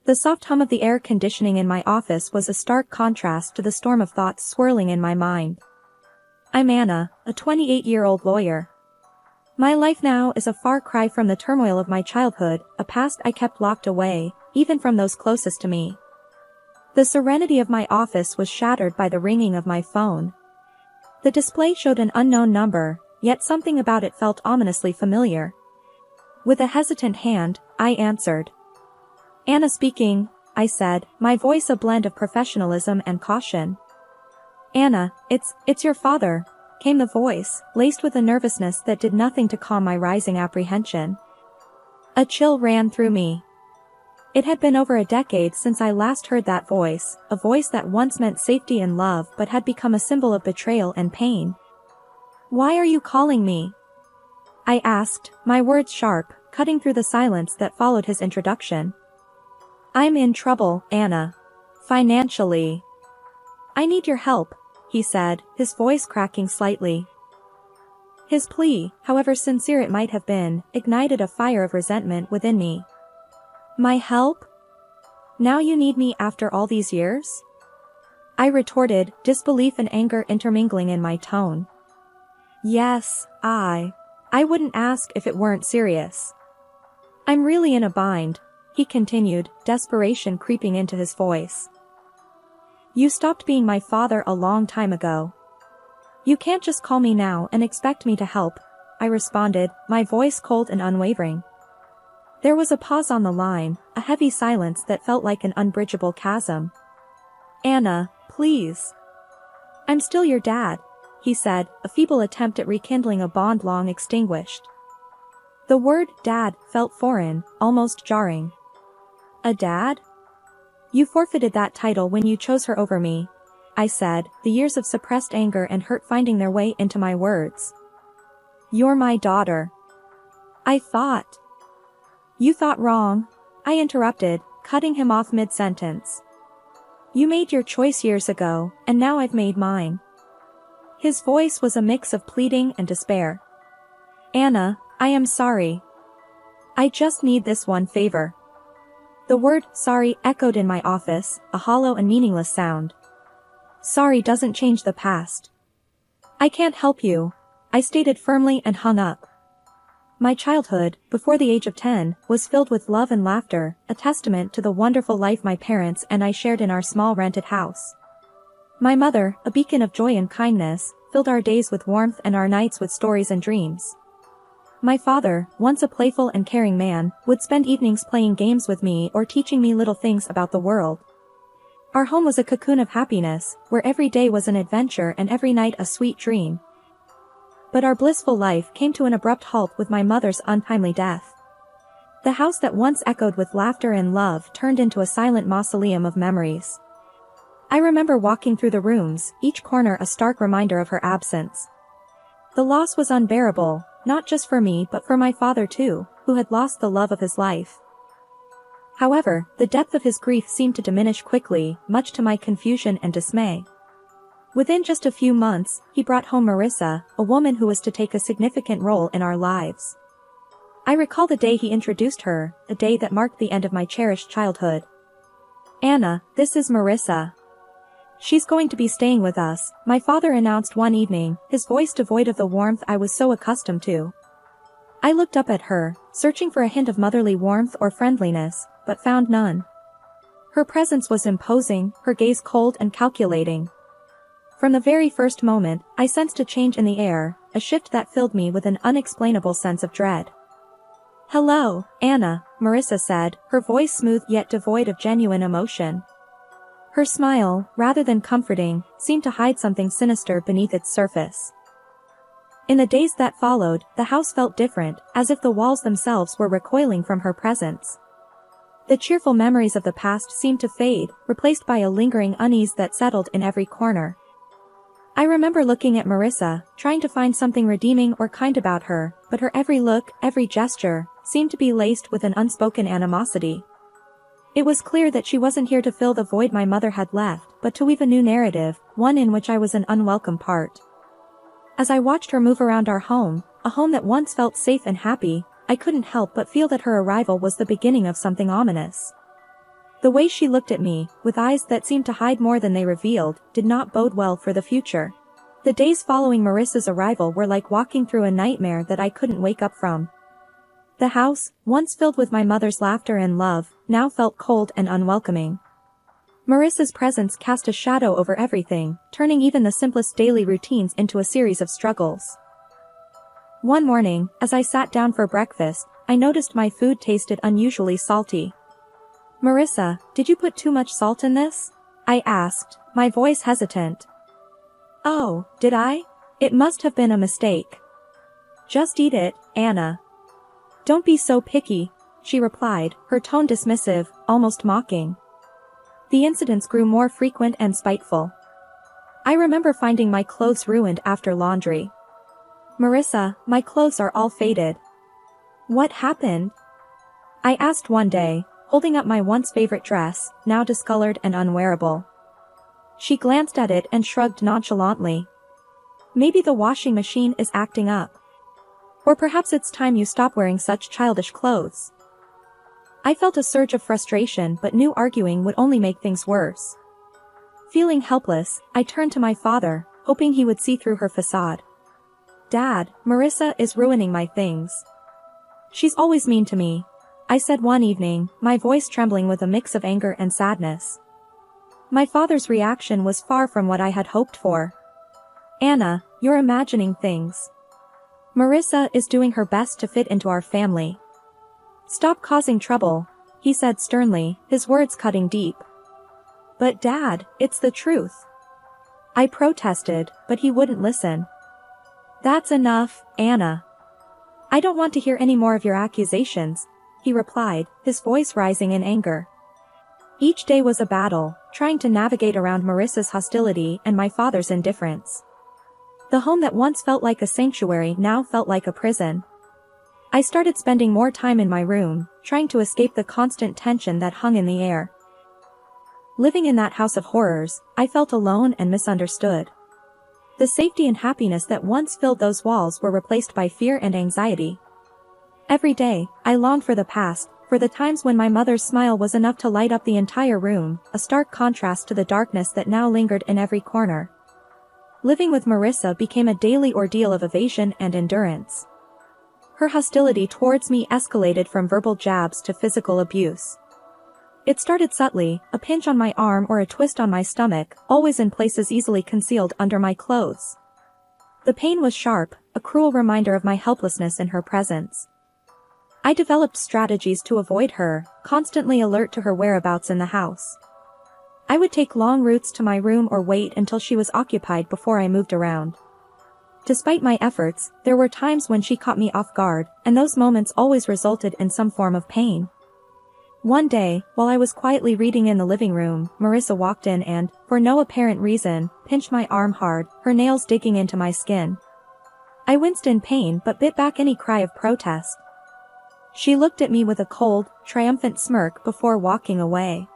The soft hum of the air conditioning in my office was a stark contrast to the storm of thoughts swirling in my mind. I'm Anna, a 28-year-old lawyer. My life now is a far cry from the turmoil of my childhood, a past I kept locked away, even from those closest to me. The serenity of my office was shattered by the ringing of my phone. The display showed an unknown number, yet something about it felt ominously familiar. With a hesitant hand, I answered. Anna speaking, I said, my voice a blend of professionalism and caution. Anna, it's your father, came the voice, laced with a nervousness that did nothing to calm my rising apprehension. A chill ran through me. It had been over a decade since I last heard that voice, a voice that once meant safety and love but had become a symbol of betrayal and pain. Why are you calling me? I asked, my words sharp, cutting through the silence that followed his introduction. I'm in trouble, Anna. Financially. I need your help, he said, his voice cracking slightly. His plea, however sincere it might have been, ignited a fire of resentment within me. My help? Now you need me after all these years? I retorted, disbelief and anger intermingling in my tone. Yes, I wouldn't ask if it weren't serious. I'm really in a bind, he continued, desperation creeping into his voice. You stopped being my father a long time ago. You can't just call me now and expect me to help, I responded, my voice cold and unwavering. There was a pause on the line, a heavy silence that felt like an unbridgeable chasm. Anna, please. I'm still your dad, he said, a feeble attempt at rekindling a bond long extinguished. The word dad felt foreign, almost jarring. A dad? You forfeited that title when you chose her over me, I said, the years of suppressed anger and hurt finding their way into my words. You're my daughter. I thought. You thought wrong, I interrupted, cutting him off mid-sentence. You made your choice years ago, and now I've made mine. His voice was a mix of pleading and despair. Anna, I am sorry. I just need this one favor. The word sorry echoed in my office, a hollow and meaningless sound. Sorry doesn't change the past. I can't help you, I stated firmly and hung up. My childhood, before the age of 10, was filled with love and laughter, a testament to the wonderful life my parents and I shared in our small rented house. My mother, a beacon of joy and kindness, filled our days with warmth and our nights with stories and dreams. My father, once a playful and caring man, would spend evenings playing games with me or teaching me little things about the world. Our home was a cocoon of happiness, where every day was an adventure and every night a sweet dream. But our blissful life came to an abrupt halt with my mother's untimely death. The house that once echoed with laughter and love turned into a silent mausoleum of memories. I remember walking through the rooms, each corner a stark reminder of her absence. The loss was unbearable, not just for me but for my father too, who had lost the love of his life. However, the depth of his grief seemed to diminish quickly, much to my confusion and dismay. Within just a few months, he brought home Marissa, a woman who was to take a significant role in our lives. I recall the day he introduced her, a day that marked the end of my cherished childhood. Anna, this is Marissa. She's going to be staying with us, my father announced one evening, his voice devoid of the warmth I was so accustomed to. I looked up at her, searching for a hint of motherly warmth or friendliness, but found none. Her presence was imposing, her gaze cold and calculating. From the very first moment, I sensed a change in the air, a shift that filled me with an unexplainable sense of dread. Hello, Anna, Marissa said, her voice smooth yet devoid of genuine emotion. Her smile, rather than comforting, seemed to hide something sinister beneath its surface. In the days that followed, the house felt different, as if the walls themselves were recoiling from her presence. The cheerful memories of the past seemed to fade, replaced by a lingering unease that settled in every corner. I remember looking at Marissa, trying to find something redeeming or kind about her, but her every look, every gesture, seemed to be laced with an unspoken animosity. It was clear that she wasn't here to fill the void my mother had left, but to weave a new narrative, one in which I was an unwelcome part. As I watched her move around our home, a home that once felt safe and happy, I couldn't help but feel that her arrival was the beginning of something ominous. The way she looked at me, with eyes that seemed to hide more than they revealed, did not bode well for the future. The days following Marissa's arrival were like walking through a nightmare that I couldn't wake up from. The house, once filled with my mother's laughter and love, now felt cold and unwelcoming. Marissa's presence cast a shadow over everything, turning even the simplest daily routines into a series of struggles. One morning, as I sat down for breakfast, I noticed my food tasted unusually salty. "Marissa, did you put too much salt in this?" I asked, my voice hesitant. "Oh, did I? It must have been a mistake." "Just eat it, Anna. Don't be so picky," she replied, her tone dismissive, almost mocking. The incidents grew more frequent and spiteful. I remember finding my clothes ruined after laundry. "Marissa, my clothes are all faded." "What happened?" I asked one day, holding up my once favorite dress, now discolored and unwearable. She glanced at it and shrugged nonchalantly. "Maybe the washing machine is acting up. Or perhaps it's time you stop wearing such childish clothes." I felt a surge of frustration but knew arguing would only make things worse. Feeling helpless, I turned to my father, hoping he would see through her facade. "Dad, Marissa is ruining my things. She's always mean to me," I said one evening, my voice trembling with a mix of anger and sadness. My father's reaction was far from what I had hoped for. "Anna, you're imagining things. Marissa is doing her best to fit into our family. Stop causing trouble," he said sternly, his words cutting deep. "But Dad, it's the truth." I protested, but he wouldn't listen. "That's enough, Anna. I don't want to hear any more of your accusations," he replied, his voice rising in anger. Each day was a battle, trying to navigate around Marissa's hostility and my father's indifference. The home that once felt like a sanctuary now felt like a prison. I started spending more time in my room, trying to escape the constant tension that hung in the air. Living in that house of horrors, I felt alone and misunderstood. The safety and happiness that once filled those walls were replaced by fear and anxiety. Every day, I longed for the past, for the times when my mother's smile was enough to light up the entire room, a stark contrast to the darkness that now lingered in every corner. Living with Marissa became a daily ordeal of evasion and endurance. Her hostility towards me escalated from verbal jabs to physical abuse. It started subtly, a pinch on my arm or a twist on my stomach, always in places easily concealed under my clothes. The pain was sharp, a cruel reminder of my helplessness in her presence. I developed strategies to avoid her, constantly alert to her whereabouts in the house. I would take long routes to my room or wait until she was occupied before I moved around. Despite my efforts, there were times when she caught me off guard, and those moments always resulted in some form of pain. One day, while I was quietly reading in the living room, Marissa walked in and, for no apparent reason, pinched my arm hard, her nails digging into my skin. I winced in pain but bit back any cry of protest. She looked at me with a cold, triumphant smirk before walking away.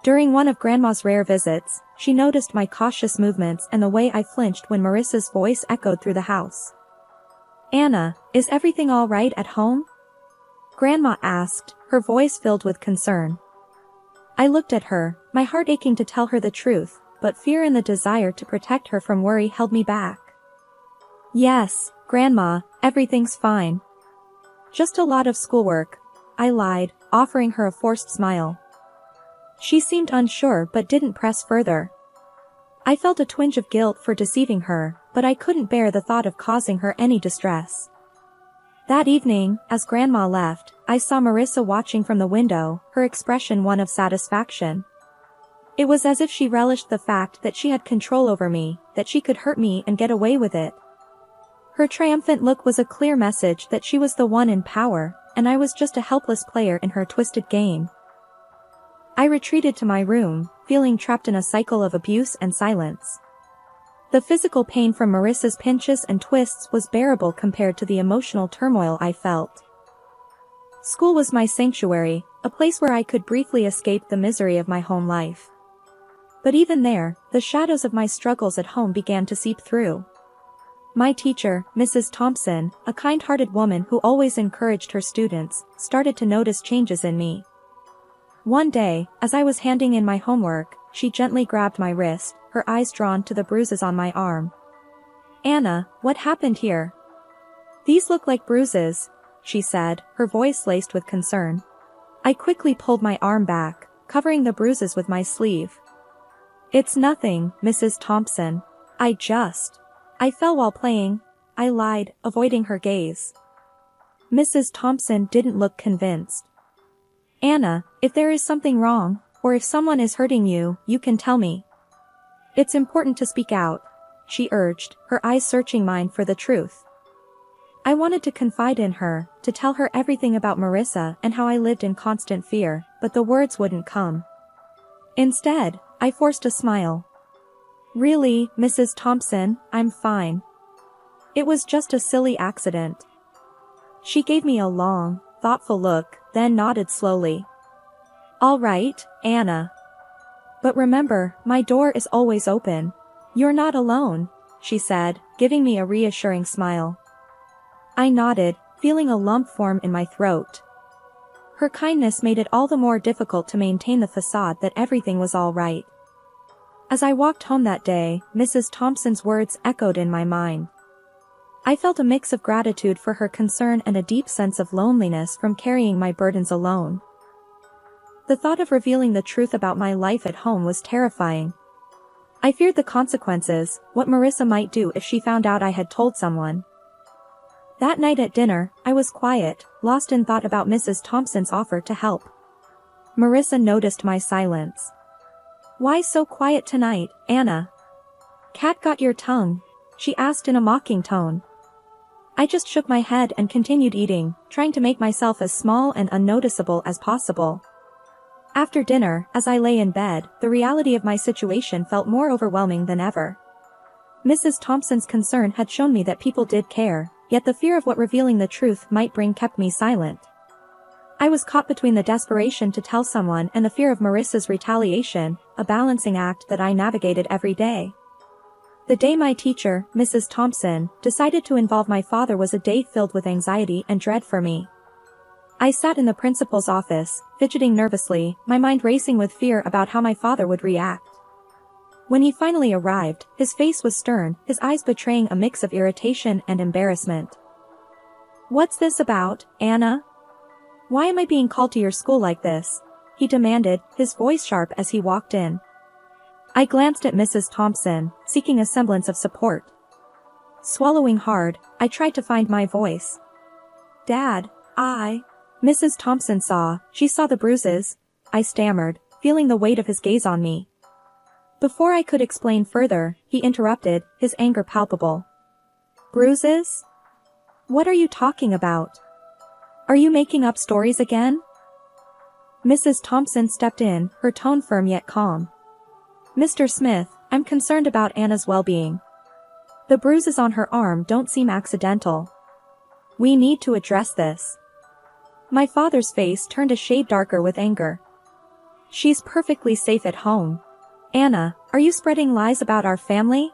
During one of Grandma's rare visits, she noticed my cautious movements and the way I flinched when Marissa's voice echoed through the house. "Anna, is everything all right at home?" Grandma asked, her voice filled with concern. I looked at her, my heart aching to tell her the truth, but fear and the desire to protect her from worry held me back. "Yes, Grandma, everything's fine. Just a lot of schoolwork," I lied, offering her a forced smile. She seemed unsure but didn't press further. I felt a twinge of guilt for deceiving her, but I couldn't bear the thought of causing her any distress. That evening, as Grandma left, I saw Marissa watching from the window, her expression one of satisfaction. It was as if she relished the fact that she had control over me, that she could hurt me and get away with it. Her triumphant look was a clear message that she was the one in power, and I was just a helpless player in her twisted game. I retreated to my room, feeling trapped in a cycle of abuse and silence. The physical pain from Marissa's pinches and twists was bearable compared to the emotional turmoil I felt. School was my sanctuary, a place where I could briefly escape the misery of my home life. But even there, the shadows of my struggles at home began to seep through. My teacher, Mrs. Thompson, a kind-hearted woman who always encouraged her students, started to notice changes in me. One day, as I was handing in my homework, she gently grabbed my wrist, her eyes drawn to the bruises on my arm. "Anna, what happened here?" "These look like bruises," she said, her voice laced with concern. I quickly pulled my arm back, covering the bruises with my sleeve. "It's nothing, Mrs. Thompson. I fell while playing," I lied, avoiding her gaze. Mrs. Thompson didn't look convinced. "Anna, if there is something wrong, or if someone is hurting you, you can tell me. It's important to speak out," she urged, her eyes searching mine for the truth. I wanted to confide in her, to tell her everything about Marissa and how I lived in constant fear, but the words wouldn't come. Instead, I forced a smile. "Really, Mrs. Thompson, I'm fine. It was just a silly accident." She gave me a long, thoughtful look, then nodded slowly. "All right, Anna. But remember, my door is always open. You're not alone," she said, giving me a reassuring smile. I nodded, feeling a lump form in my throat. Her kindness made it all the more difficult to maintain the facade that everything was all right. As I walked home that day, Mrs. Thompson's words echoed in my mind. I felt a mix of gratitude for her concern and a deep sense of loneliness from carrying my burdens alone. The thought of revealing the truth about my life at home was terrifying. I feared the consequences, what Marissa might do if she found out I had told someone. That night at dinner, I was quiet, lost in thought about Mrs. Thompson's offer to help. Marissa noticed my silence. "Why so quiet tonight, Anna? Cat got your tongue?" she asked in a mocking tone. I just shook my head and continued eating, trying to make myself as small and unnoticeable as possible. After dinner, as I lay in bed, the reality of my situation felt more overwhelming than ever. Mrs. Thompson's concern had shown me that people did care, yet the fear of what revealing the truth might bring kept me silent. I was caught between the desperation to tell someone and the fear of Marissa's retaliation, a balancing act that I navigated every day. The day my teacher, Mrs. Thompson, decided to involve my father was a day filled with anxiety and dread for me. I sat in the principal's office, fidgeting nervously, my mind racing with fear about how my father would react. When he finally arrived, his face was stern, his eyes betraying a mix of irritation and embarrassment. "What's this about, Anna? Why am I being called to your school like this?" he demanded, his voice sharp as he walked in. I glanced at Mrs. Thompson, seeking a semblance of support. Swallowing hard, I tried to find my voice. "Dad, Mrs. Thompson she saw the bruises," I stammered, feeling the weight of his gaze on me. Before I could explain further, he interrupted, his anger palpable. "Bruises? What are you talking about? Are you making up stories again?" Mrs. Thompson stepped in, her tone firm yet calm. "Mr. Smith, I'm concerned about Anna's well-being. The bruises on her arm don't seem accidental. We need to address this." My father's face turned a shade darker with anger. "She's perfectly safe at home. Anna, are you spreading lies about our family?"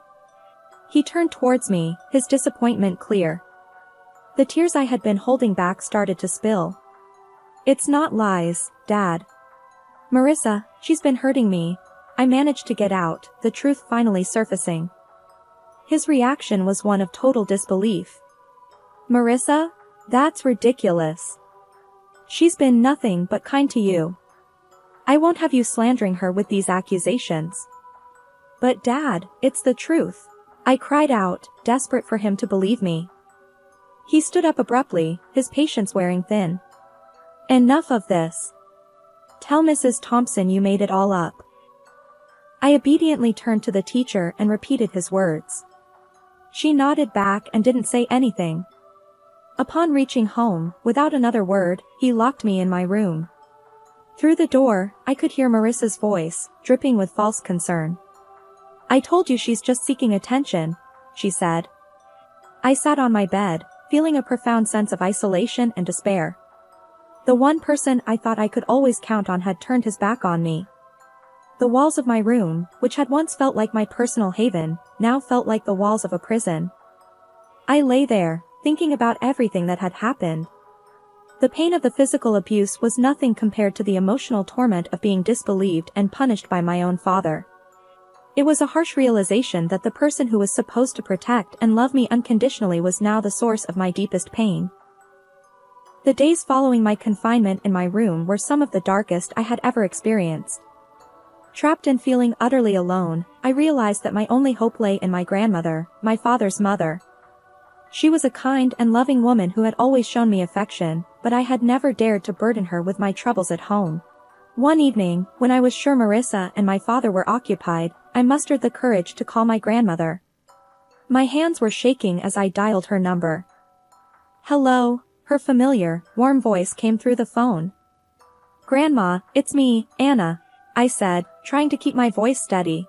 He turned towards me, his disappointment clear. The tears I had been holding back started to spill. "It's not lies, Dad. Marissa, she's been hurting me," I managed to get out, the truth finally surfacing. His reaction was one of total disbelief. "Marissa? That's ridiculous. She's been nothing but kind to you. I won't have you slandering her with these accusations." "But Dad, it's the truth," I cried out, desperate for him to believe me. He stood up abruptly, his patience wearing thin. "Enough of this. Tell Mrs. Thompson you made it all up." I obediently turned to the teacher and repeated his words. She nodded back and didn't say anything. Upon reaching home, without another word, he locked me in my room. Through the door, I could hear Marissa's voice, dripping with false concern. "I told you she's just seeking attention," she said. I sat on my bed, feeling a profound sense of isolation and despair. The one person I thought I could always count on had turned his back on me. The walls of my room, which had once felt like my personal haven, now felt like the walls of a prison. I lay there, thinking about everything that had happened. The pain of the physical abuse was nothing compared to the emotional torment of being disbelieved and punished by my own father. It was a harsh realization that the person who was supposed to protect and love me unconditionally was now the source of my deepest pain. The days following my confinement in my room were some of the darkest I had ever experienced. Trapped and feeling utterly alone, I realized that my only hope lay in my grandmother, my father's mother. She was a kind and loving woman who had always shown me affection, but I had never dared to burden her with my troubles at home. One evening, when I was sure Marissa and my father were occupied, I mustered the courage to call my grandmother. My hands were shaking as I dialed her number. "Hello," her familiar, warm voice came through the phone. "Grandma, it's me, Anna," I said, trying to keep my voice steady.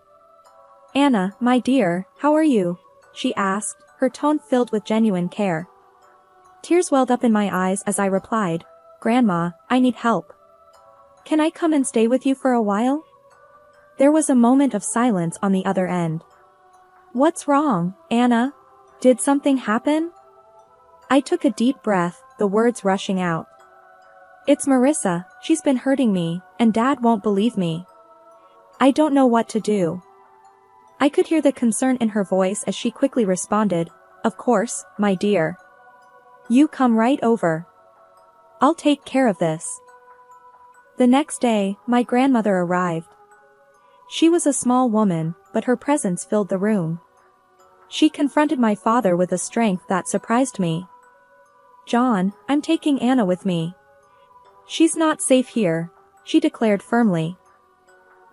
"Anna, my dear, how are you?" she asked, her tone filled with genuine care. Tears welled up in my eyes as I replied, "Grandma, I need help. Can I come and stay with you for a while?" There was a moment of silence on the other end. "What's wrong, Anna? Did something happen?" I took a deep breath, the words rushing out. "It's Marissa, she's been hurting me, and Dad won't believe me. I don't know what to do." I could hear the concern in her voice as she quickly responded, "Of course, my dear. You come right over. I'll take care of this." The next day, my grandmother arrived. She was a small woman, but her presence filled the room. She confronted my father with a strength that surprised me. "John, I'm taking Anna with me. She's not safe here," she declared firmly.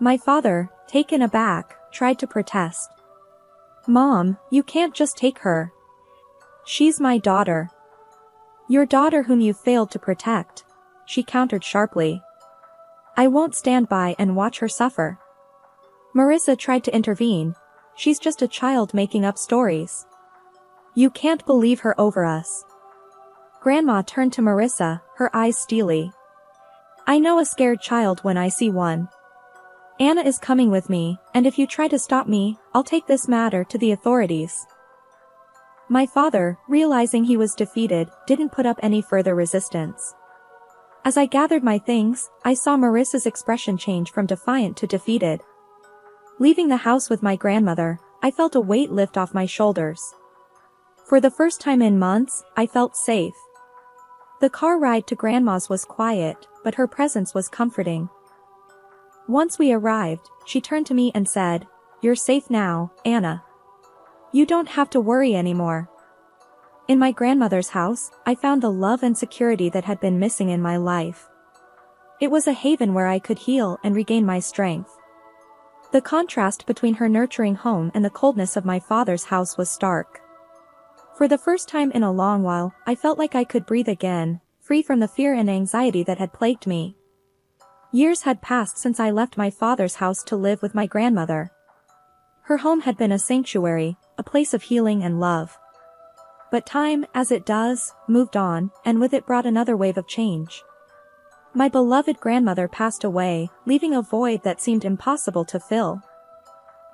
My father, taken aback, tried to protest. "Mom, you can't just take her. She's my daughter." "Your daughter whom you failed to protect," she countered sharply. "I won't stand by and watch her suffer." Marissa tried to intervene. "She's just a child making up stories. You can't believe her over us." Grandma turned to Marissa, her eyes steely. "I know a scared child when I see one. Anna is coming with me, and if you try to stop me, I'll take this matter to the authorities." My father, realizing he was defeated, didn't put up any further resistance. As I gathered my things, I saw Marissa's expression change from defiant to defeated. Leaving the house with my grandmother, I felt a weight lift off my shoulders. For the first time in months, I felt safe. The car ride to Grandma's was quiet, but her presence was comforting. Once we arrived, she turned to me and said, "You're safe now, Anna. You don't have to worry anymore." In my grandmother's house, I found the love and security that had been missing in my life. It was a haven where I could heal and regain my strength. The contrast between her nurturing home and the coldness of my father's house was stark. For the first time in a long while, I felt like I could breathe again, free from the fear and anxiety that had plagued me. Years had passed since I left my father's house to live with my grandmother. Her home had been a sanctuary, a place of healing and love. But time, as it does, moved on, and with it brought another wave of change. My beloved grandmother passed away, leaving a void that seemed impossible to fill.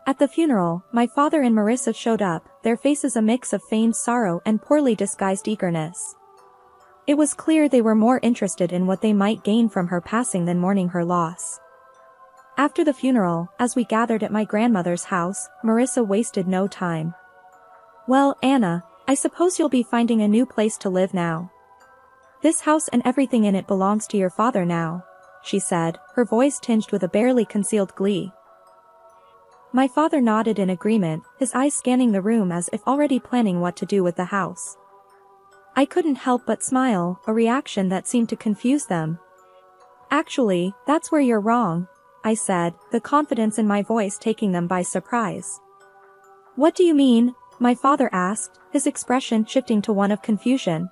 At the funeral, my father and Marissa showed up, their faces a mix of feigned sorrow and poorly disguised eagerness. It was clear they were more interested in what they might gain from her passing than mourning her loss. After the funeral, as we gathered at my grandmother's house, Marissa wasted no time. "Well, Anna, I suppose you'll be finding a new place to live now. This house and everything in it belongs to your father now," she said, her voice tinged with a barely concealed glee. My father nodded in agreement, his eyes scanning the room as if already planning what to do with the house. I couldn't help but smile, a reaction that seemed to confuse them. "Actually, that's where you're wrong," I said, the confidence in my voice taking them by surprise. "What do you mean?" my father asked, his expression shifting to one of confusion.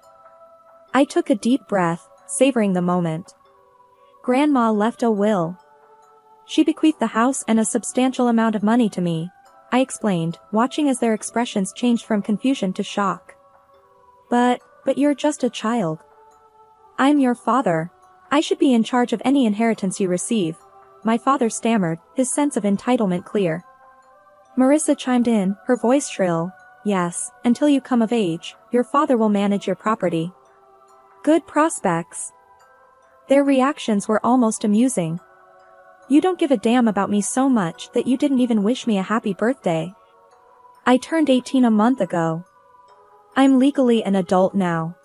I took a deep breath, savoring the moment. "Grandma left a will. She bequeathed the house and a substantial amount of money to me," I explained, watching as their expressions changed from confusion to shock. But you're just a child. I'm your father. I should be in charge of any inheritance you receive," my father stammered, his sense of entitlement clear. Marissa chimed in, her voice shrill, "Yes, until you come of age, your father will manage your property." Good prospects. Their reactions were almost amusing. You don't give a damn about me so much that you didn't even wish me a happy birthday. I turned 18 a month ago. I'm legally an adult now.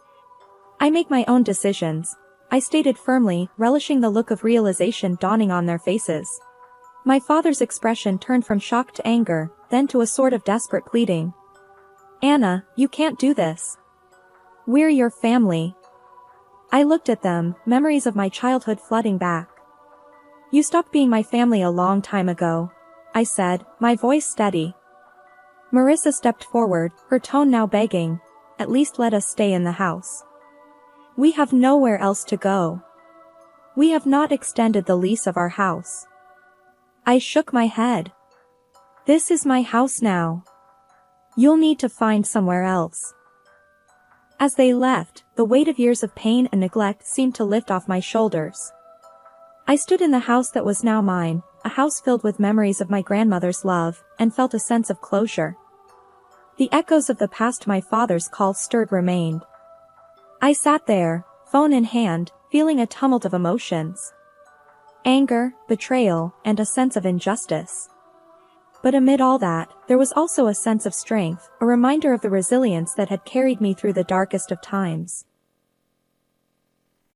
I make my own decisions, I stated firmly, relishing the look of realization dawning on their faces. My father's expression turned from shock to anger, then to a sort of desperate pleading. Anna, you can't do this. We're your family. I looked at them, memories of my childhood flooding back. You stopped being my family a long time ago, I said, my voice steady. Marissa stepped forward, her tone now begging, at least let us stay in the house. We have nowhere else to go. We have not extended the lease of our house. I shook my head. This is my house now. You'll need to find somewhere else. As they left, the weight of years of pain and neglect seemed to lift off my shoulders. I stood in the house that was now mine, a house filled with memories of my grandmother's love, and felt a sense of closure. The echoes of the past my father's call stirred remained. I sat there, phone in hand, feeling a tumult of emotions. Anger, betrayal, and a sense of injustice. But amid all that, there was also a sense of strength, a reminder of the resilience that had carried me through the darkest of times.